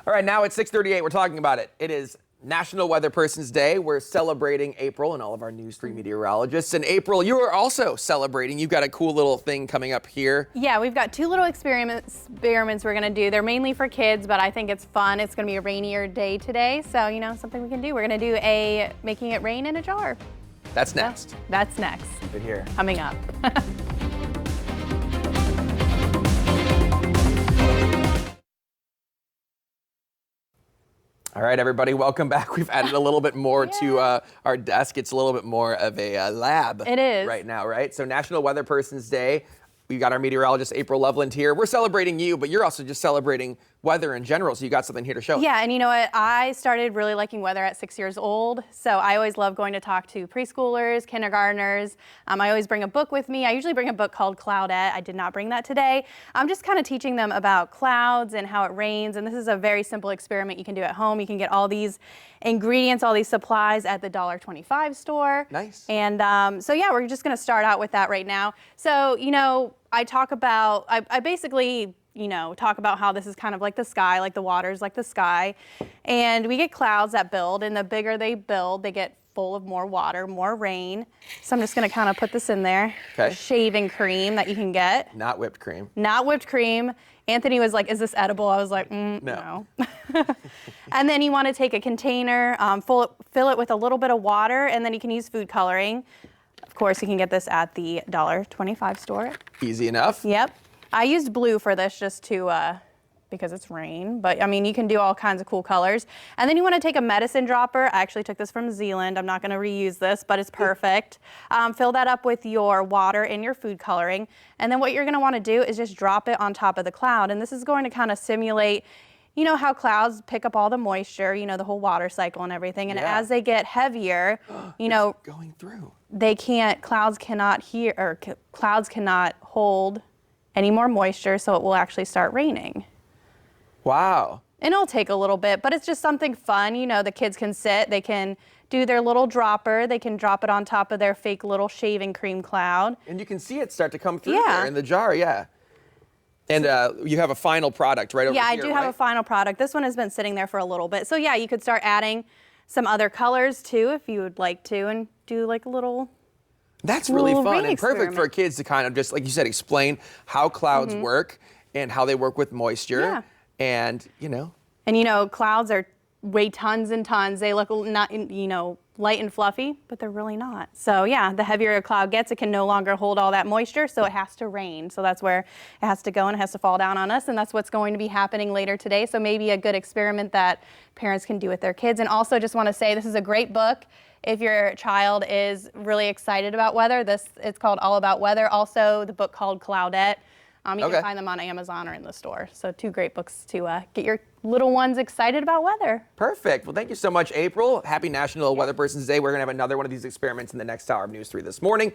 All right, now it's 6:38. We're talking about it. It is National Weatherperson's Day. We're celebrating April and all of our News 3 meteorologists. And April, you are also celebrating. You've got a cool little thing coming up here. Yeah, we've got two little experiments we're going to do. They're mainly for kids, but I think it's fun. It's going to be a rainier day today, so, you know, something we can do. We're going to do a making it rain in a jar. That's next. So, that's next. Keep it here. Coming up. All right, everybody, welcome back. We've added a little bit more to our desk. It's a little bit more of a lab. It is. Right now, right? So National Weatherperson's Day. We've got our meteorologist, April Loveland, here. We're celebrating you, but you're also just celebrating weather in general, so you got something here to show us. Yeah, and you know what? I started really liking weather at 6 years old, so I always love going to talk to preschoolers, kindergartners. I always bring a book with me. I usually bring a book called Cloudette. I did not bring that today. I'm just kind of teaching them about clouds and how it rains, and this is a very simple experiment you can do at home. You can get all these ingredients, all these supplies at the $1.25 store. Nice. And so yeah, we're just going to start out with that right now. So, you know, I basically, you know, talk about how this is kind of like the sky, like the water's like the sky. And we get clouds that build, and the bigger they build, they get full of more water, more rain. So I'm just gonna kind of put this in there. Okay. Shaving cream that you can get. Not whipped cream. Not whipped cream. Anthony was like, is this edible? I was like, no. And then you wanna take a container, fill it with a little bit of water, and then you can use food coloring. Of course, you can get this at the $1.25 store. Easy enough. Yep. I used blue for this just to, because it's rain, but I mean, you can do all kinds of cool colors. And then you want to take a medicine dropper. I actually took this from Zealand. I'm not going to reuse this, but it's perfect. Fill that up with your water and your food coloring. And then what you're going to want to do is just drop it on top of the cloud. And this is going to kind of simulate, you know, how clouds pick up all the moisture, you know, the whole water cycle and everything. And as they get heavier, you know, going through. Clouds cannot hold any more moisture, so it will actually start raining. Wow. And it'll take a little bit, but it's just something fun. You know, the kids can sit, they can do their little dropper, they can drop it on top of their fake little shaving cream cloud. And you can see it start to come through there in the jar, And you have a final product right over here, Yeah, I do have a final product. This one has been sitting there for a little bit. So yeah, you could start adding some other colors too if you would like to, and do like a little That's really fun and perfect experiment for kids to kind of just, like you said, explain how clouds work and how they work with moisture. Yeah. And, you know. And you know, clouds weigh tons and tons. They look not, you know, light and fluffy, but they're really not. So yeah, the heavier a cloud gets, it can no longer hold all that moisture, so it has to rain. So that's where it has to go, and it has to fall down on us, and that's what's going to be happening later today. So maybe a good experiment that parents can do with their kids. And also just want to say this is a great book if your child is really excited about weather. It's called All About Weather. Also the book called Cloudette. You can find them on Amazon or in the store. So two great books to get your little ones excited about weather. Perfect. Well, thank you so much, April. Happy National Weatherperson's Day. We're going to have another one of these experiments in the next hour of News 3 this morning.